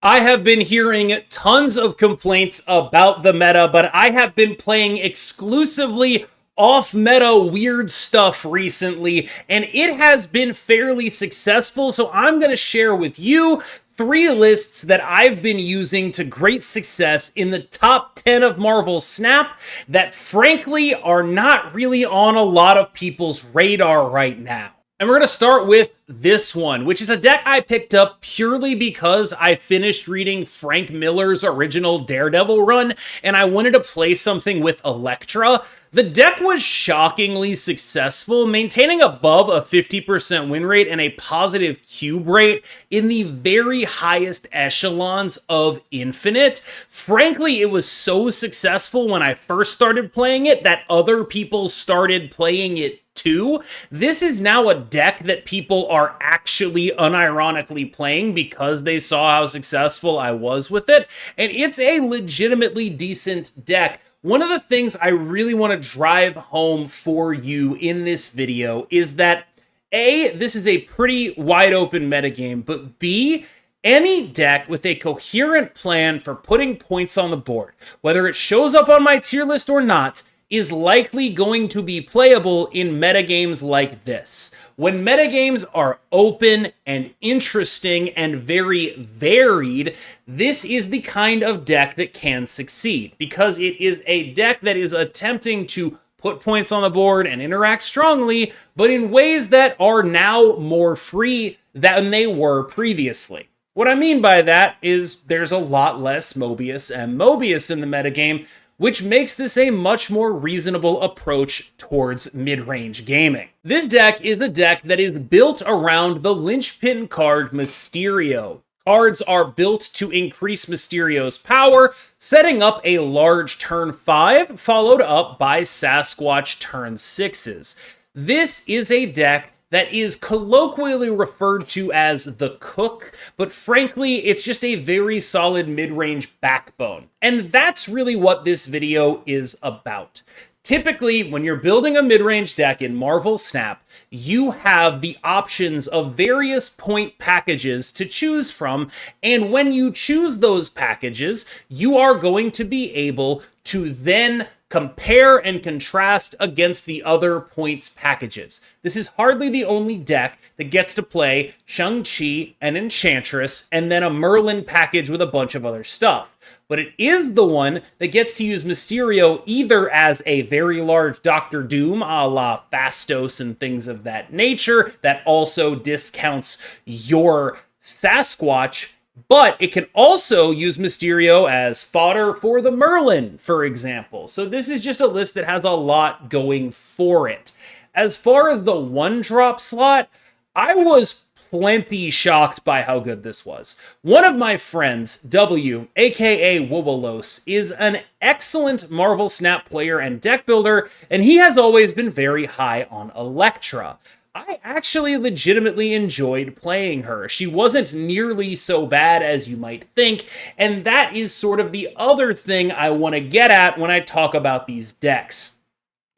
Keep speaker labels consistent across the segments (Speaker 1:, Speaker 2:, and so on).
Speaker 1: I have been hearing tons of complaints about the meta, but I have been playing exclusively off-meta weird stuff recently, and it has been fairly successful, so I'm going to share with you 3 lists that I've been using to great success in the top 10 of Marvel Snap that frankly are not really on a lot of people's radar right now. And we're going to start with this one, which is a deck I picked up purely because I finished reading Frank Miller's original Daredevil run, and I wanted to play something with Electra. The deck was shockingly successful, maintaining above a 50% win rate and a positive cube rate in the very highest echelons of Infinite. Frankly, it was so successful when I first started playing it that other people started playing it too. This is now a deck that people are actually unironically playing because they saw how successful I was with it, and it's a legitimately decent deck. One of the things I really want to drive home for you in this video is that A, this is a pretty wide open metagame, but B, any deck with a coherent plan for putting points on the board, whether it shows up on my tier list or not, is likely going to be playable in metagames like this. When metagames are open and interesting and very varied, this is the kind of deck that can succeed, because it is a deck that is attempting to put points on the board and interact strongly, but in ways that are now more free than they were previously. What I mean by that is there's a lot less Mobius and Mobius in the metagame, which makes this a much more reasonable approach towards mid-range gaming. This deck is a deck that is built around the linchpin card Mysterio. Cards are built to increase Mysterio's power, setting up a large turn 5, followed up by Sasquatch turn 6s. This is a deck that is colloquially referred to as the Cook, but frankly, it's just a very solid mid-range backbone. And that's really what this video is about. Typically, when you're building a mid-range deck in Marvel Snap, you have the options of various point packages to choose from, and when you choose those packages, you are going to be able to then compare and contrast against the other points packages. This is hardly the only deck that gets to play Shang-Chi and Enchantress and then a Merlin package with a bunch of other stuff. But it is the one that gets to use Mysterio either as a very large Doctor Doom, a la Fastos and things of that nature, that also discounts your Sasquatch, but it can also use Mysterio as fodder for the Merlin, for example. So this is just a list that has a lot going for it. As far as the 1-drop slot, I was plenty shocked by how good this was. One of my friends, W, aka Wobolos, is an excellent Marvel Snap player and deck builder, and he has always been very high on Electra. I actually legitimately enjoyed playing her. She wasn't nearly so bad as you might think, and that is sort of the other thing I want to get at when I talk about these decks.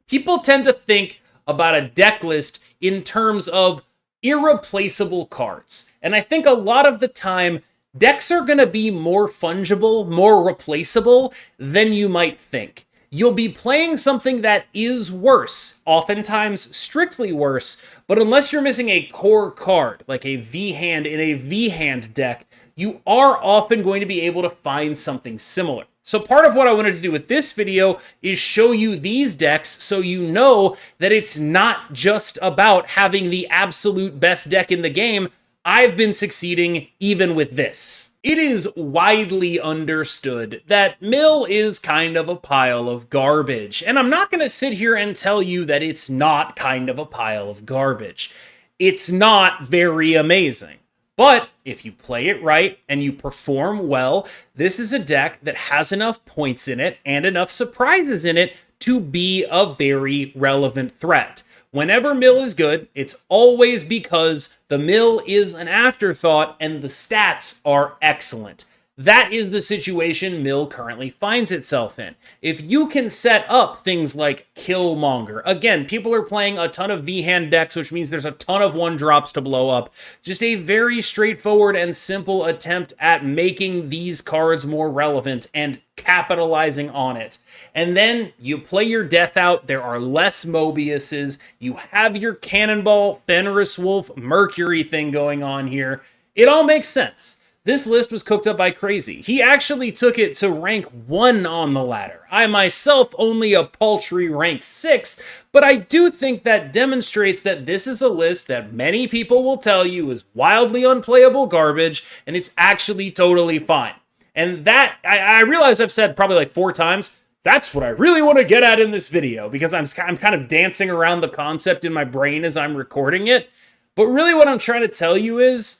Speaker 1: People tend to think about a deck list in terms of irreplaceable cards, and I think a lot of the time, decks are going to be more fungible, more replaceable than you might think. You'll be playing something that is worse, oftentimes strictly worse, but unless you're missing a core card, like a V-hand in a V-hand deck, you are often going to be able to find something similar. So part of what I wanted to do with this video is show you these decks so you know that it's not just about having the absolute best deck in the game. I've been succeeding even with this. It is widely understood that Mill is kind of a pile of garbage, and I'm not going to sit here and tell you that it's not kind of a pile of garbage. It's not very amazing. But if you play it right and you perform well, this is a deck that has enough points in it and enough surprises in it to be a very relevant threat. Whenever Mill is good, it's always because the Mill is an afterthought and the stats are excellent. That is the situation Mill currently finds itself in. If you can set up things like Killmonger, again, people are playing a ton of V-hand decks, which means there's a ton of 1-drops to blow up. Just a very straightforward and simple attempt at making these cards more relevant and capitalizing on it. And then you play your death out, there are less Mobiuses, you have your Cannonball, Fenris Wolf, Mercury thing going on here. It all makes sense. This list was cooked up by Crazy. He actually took it to rank 1 on the ladder. I myself only a paltry rank 6, but I do think that demonstrates that this is a list that many people will tell you is wildly unplayable garbage, and it's actually totally fine. And that, I realize I've said probably like 4 times, that's what I really want to get at in this video, because I'm kind of dancing around the concept in my brain as I'm recording it. But really what I'm trying to tell you is,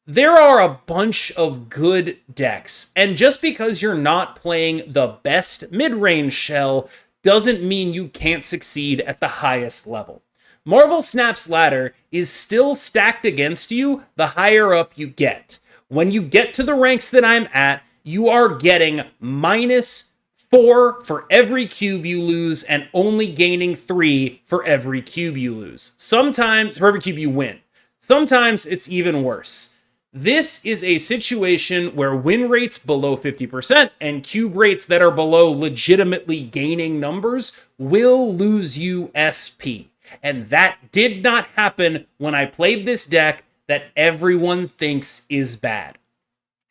Speaker 1: there are a bunch of good decks, and just because you're not playing the best mid-range shell doesn't mean you can't succeed at the highest level. Marvel Snap's ladder is still stacked against you the higher up you get. When you get to the ranks that I'm at, you are getting -4 for every cube you lose and only gaining 3 for every cube you lose. Sometimes, for every cube you win. Sometimes it's even worse. This is a situation where win rates below 50% and cube rates that are below legitimately gaining numbers will lose you SP. And that did not happen when I played this deck that everyone thinks is bad.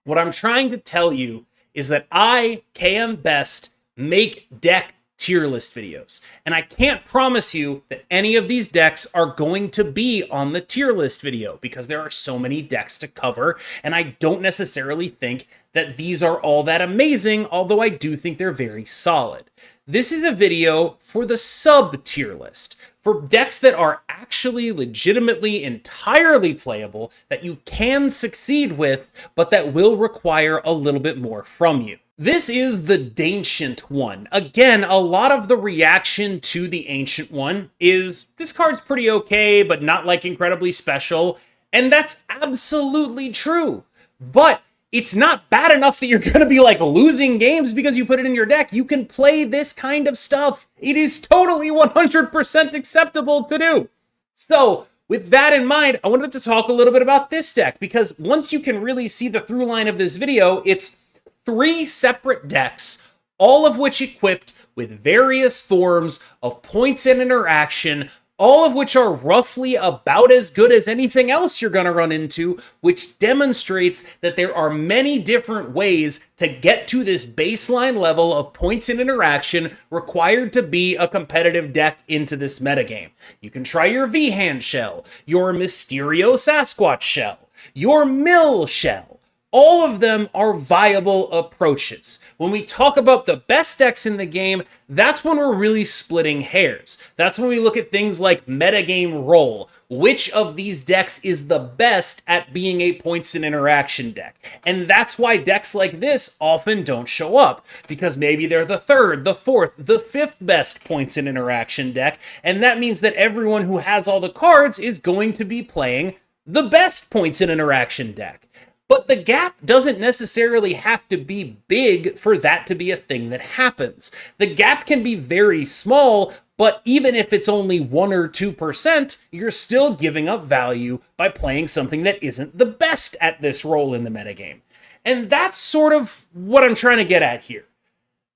Speaker 1: What I'm trying to tell you is that I, KMBest, make deck tier list videos. And I can't promise you that any of these decks are going to be on the tier list video because there are so many decks to cover, and I don't necessarily think that these are all that amazing, although I do think they're very solid. This is a video for the sub-tier list, for decks that are actually legitimately entirely playable, that you can succeed with, but that will require a little bit more from you. This is the Ancient One. Again, a lot of the reaction to the Ancient One is, this card's pretty okay, but not like incredibly special, and that's absolutely true. But it's not bad enough that you're going to be like losing games because you put it in your deck. You can play this kind of stuff. It is totally 100% acceptable to do. So with that in mind, I wanted to talk a little bit about this deck, because once you can really see the through line of this video, it's 3 separate decks, all of which equipped with various forms of points and interaction, all of which are roughly about as good as anything else you're going to run into, which demonstrates that there are many different ways to get to this baseline level of points and interaction required to be a competitive deck into this metagame. You can try your V-Hand shell, your Mysterio Sasquatch shell, your Mill shell. All of them are viable approaches. When we talk about the best decks in the game, that's when we're really splitting hairs. That's when we look at things like metagame role. Which of these decks is the best at being a points and interaction deck? And that's why decks like this often don't show up, because maybe they're the 3rd, the 4th, the 5th best points and interaction deck, and that means that everyone who has all the cards is going to be playing the best points and interaction deck. But the gap doesn't necessarily have to be big for that to be a thing that happens. The gap can be very small, but even if it's only 1 or 2%, you're still giving up value by playing something that isn't the best at this role in the metagame. And that's sort of what I'm trying to get at here.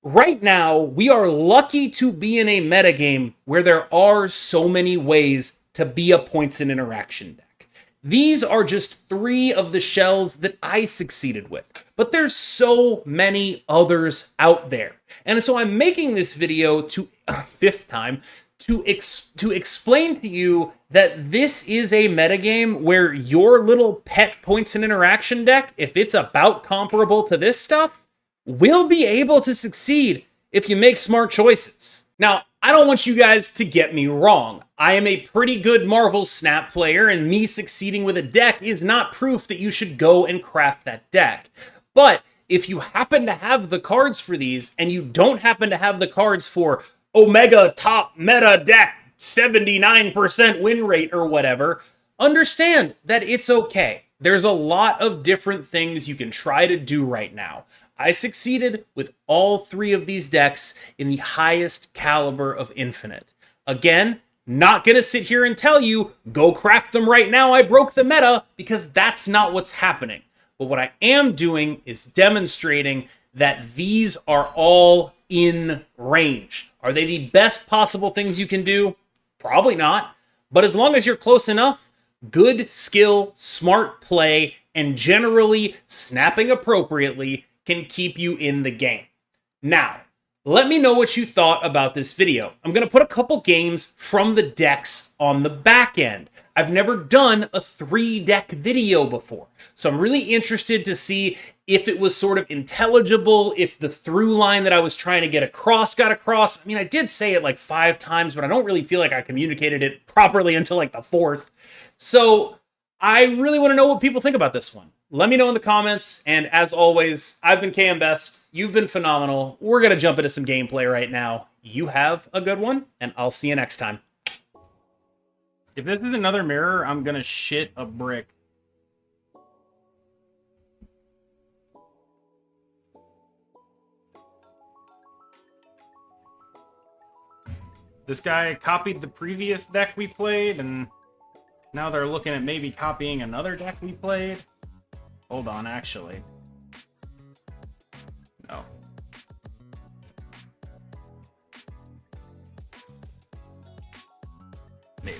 Speaker 1: Right now, we are lucky to be in a metagame where there are so many ways to be a points and interaction deck. These are just 3 of the shells that I succeeded with, but there's so many others out there. And so I'm making this video to, 5th time, to explain to you that this is a metagame where your little pet points and interaction deck, if it's about comparable to this stuff, will be able to succeed if you make smart choices. Now, I don't want you guys to get me wrong. I am a pretty good Marvel Snap player, and me succeeding with a deck is not proof that you should go and craft that deck. But if you happen to have the cards for these, and you don't happen to have the cards for Omega Top Meta Deck 79% win rate or whatever, understand that it's okay. There's a lot of different things you can try to do right now. I succeeded with all 3 of these decks in the highest caliber of Infinite. Again, not going to sit here and tell you, go craft them right now, I broke the meta, because that's not what's happening. But what I am doing is demonstrating that these are all in range. Are they the best possible things you can do? Probably not. But as long as you're close enough, good skill, smart play, and generally snapping appropriately can keep you in the game. Now, let me know what you thought about this video. I'm going to put a couple games from the decks on the back end. I've never done a 3-deck video before, so I'm really interested to see if it was sort of intelligible, if the through line that I was trying to get across got across. I mean, I did say it like 5 times, but I don't really feel like I communicated it properly until like the 4th. So I really want to know what people think about this one. Let me know in the comments, and as always, I've been KMBest, you've been phenomenal. We're going to jump into some gameplay right now. You have a good one, and I'll see you next time. If this is another mirror, I'm going to shit a brick. This guy copied the previous deck we played, and now they're looking at maybe copying another deck we played. Hold on, actually. No. Maybe.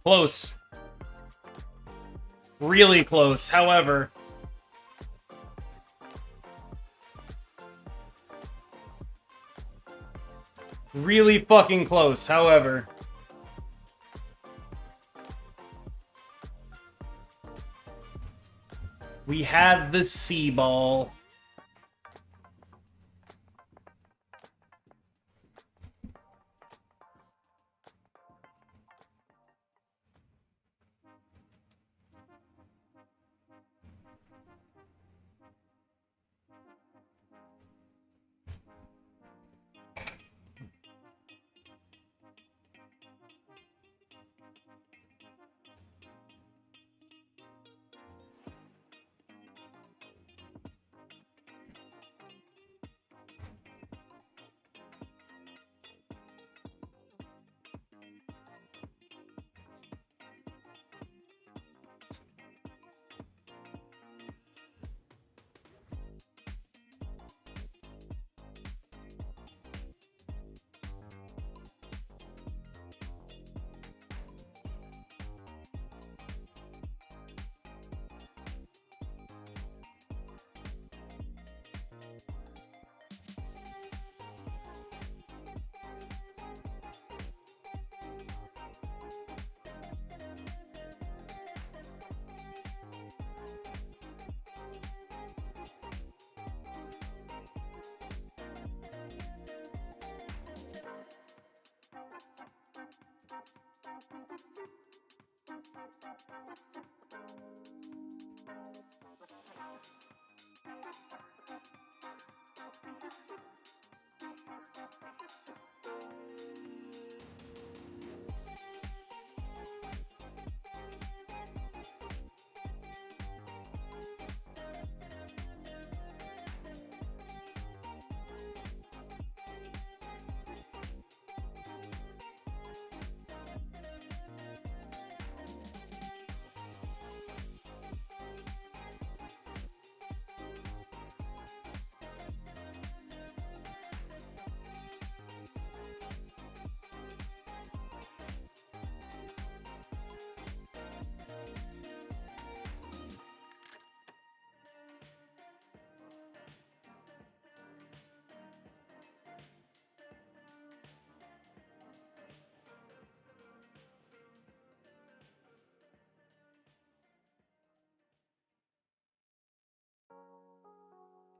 Speaker 1: Close. Really close, however. Really fucking close, however. We had the sea ball.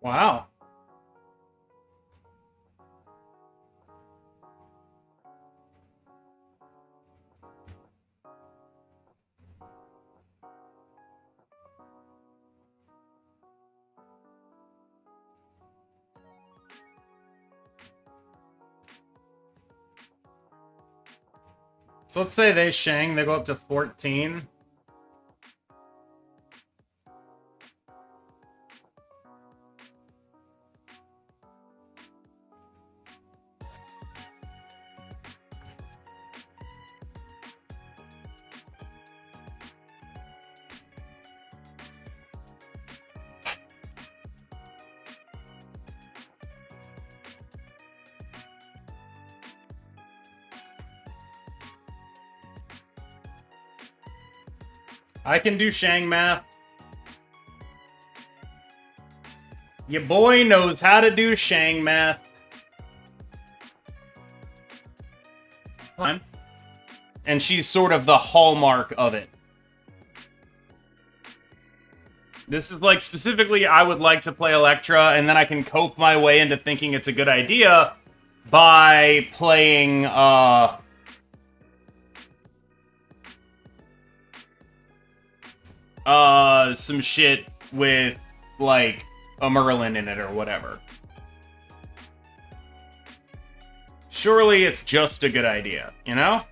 Speaker 1: Wow. So let's say they Shang, they go up to 14. I can do Shang math. Your boy knows how to do Shang math. And she's sort of the hallmark of it. This is like, specifically, I would like to play Electra, and then I can cope my way into thinking it's a good idea by playing, some shit with, like, a Merlin in it or whatever. Surely it's just a good idea, you know?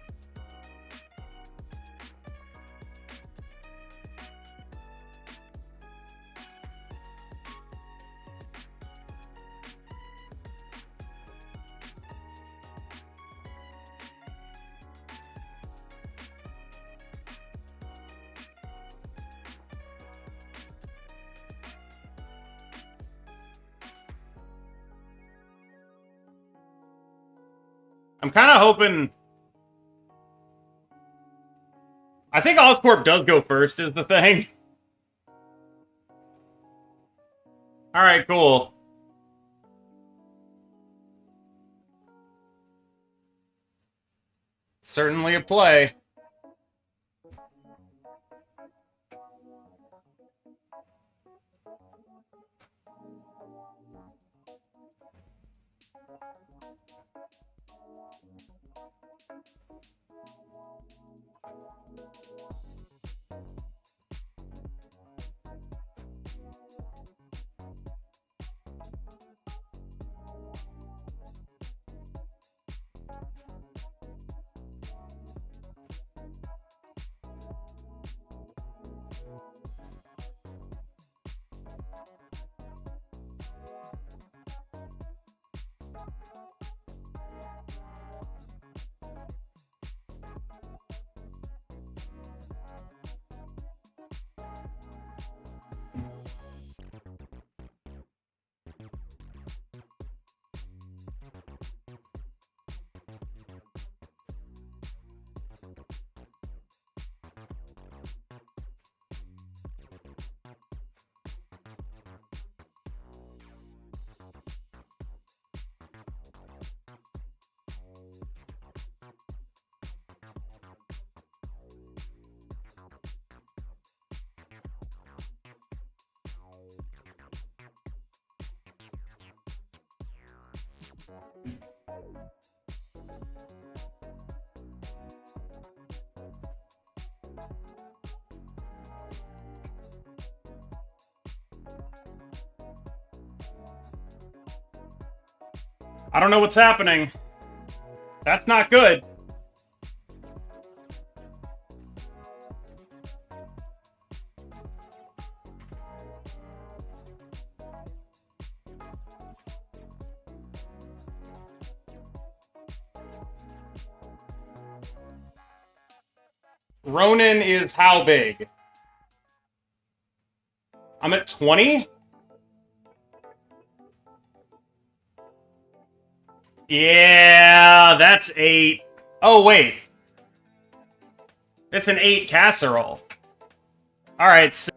Speaker 1: I'm kind of hoping... I think Oscorp does go first, is the thing. Alright, cool. Certainly a play. I don't know what's happening. That's not good. Ronin is how big? I'm at 20? Yeah, that's 8. Oh, wait. It's an 8 casserole. Alright, so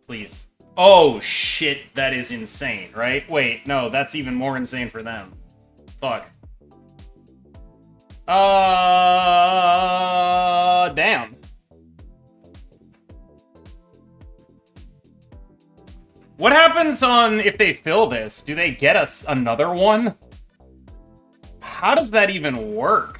Speaker 1: please. Oh, shit, that is insane, right? Wait, no, that's even more insane for them. Fuck. Damn. What happens on if they fill this? Do they get us another one? How does that even work?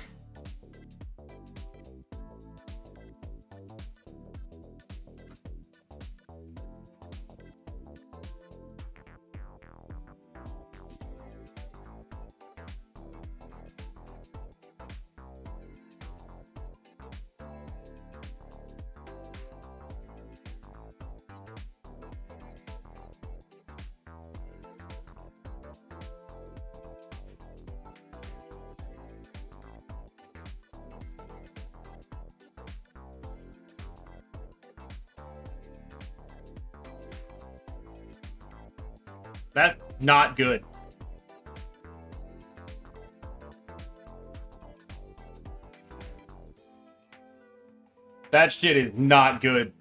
Speaker 1: That's not good. That shit is not good.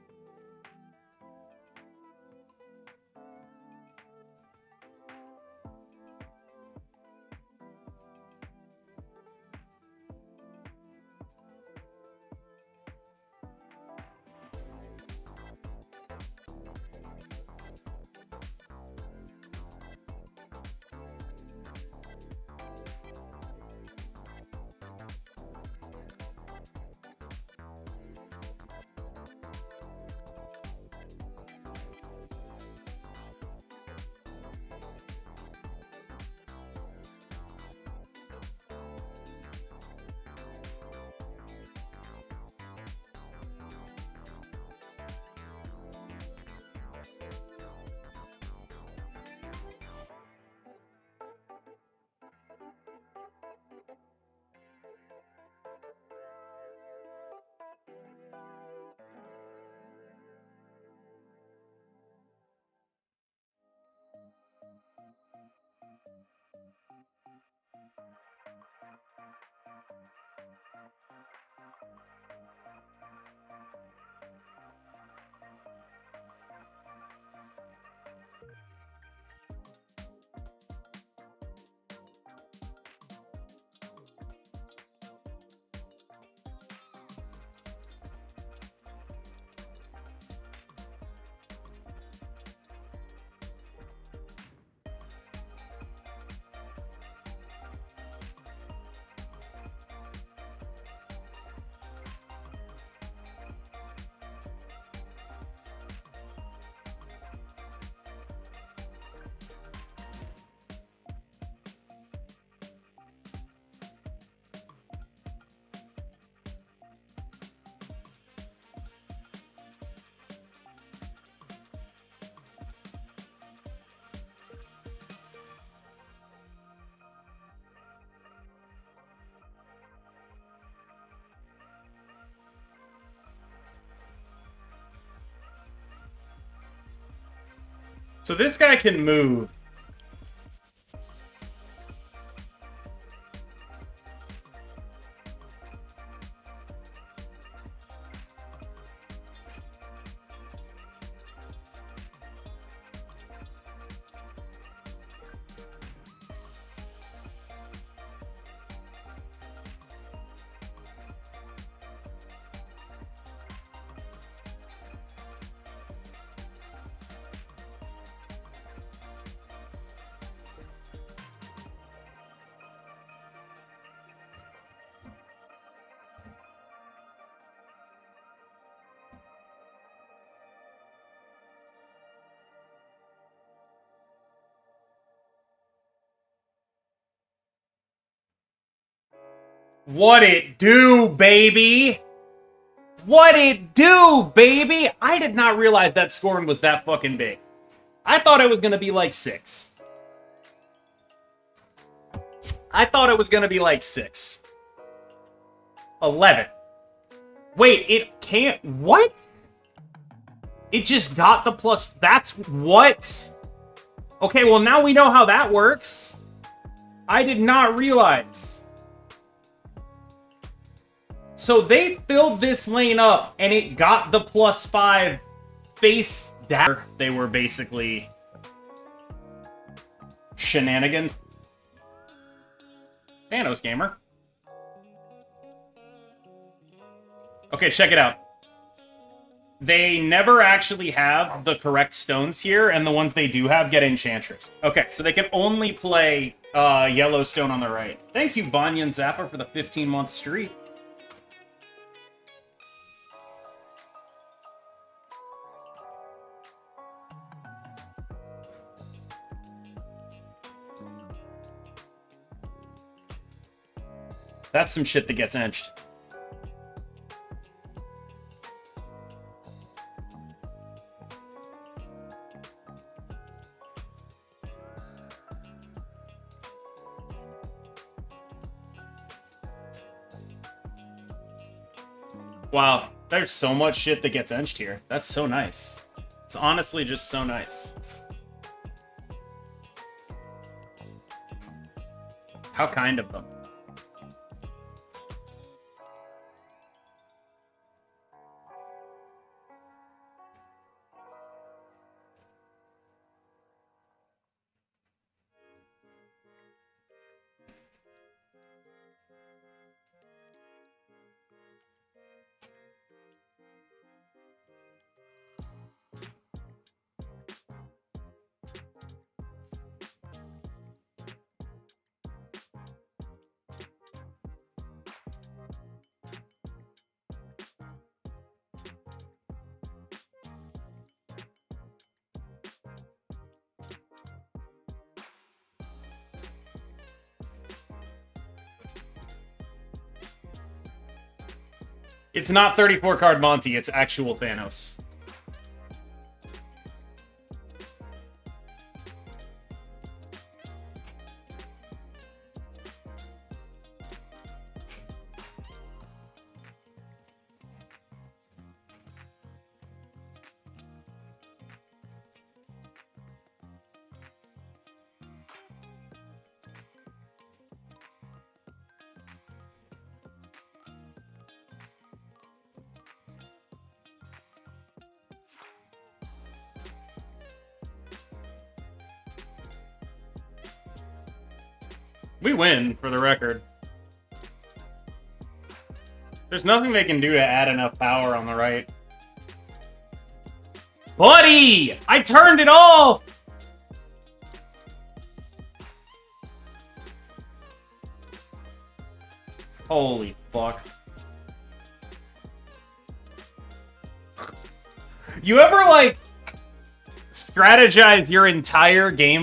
Speaker 1: So this guy can move. What it do, baby? What it do, baby? I did not realize that Scorn was that fucking big. I thought it was gonna be like 6. I thought it was gonna be like 6. 11. Wait, it can't... What? It just got the plus... That's... What? Okay, well now we know how that works. I did not realize. So they filled this lane up, and it got the +5 face down. They were basically shenanigan. Thanos gamer. Okay, check it out. They never actually have the correct stones here, and the ones they do have get Enchantress. Okay, so they can only play Yellowstone on the right. Thank you, Banyan Zappa, for the 15-month streak. That's some shit that gets enched. Wow, there's so much shit that gets enched here. That's so nice. It's honestly just so nice. How kind of them. It's not 34 card Monty, it's actual Thanos. We win, for the record. There's nothing they can do to add enough power on the right. Buddy! I turned it off! Holy fuck. You ever, like, strategize your entire game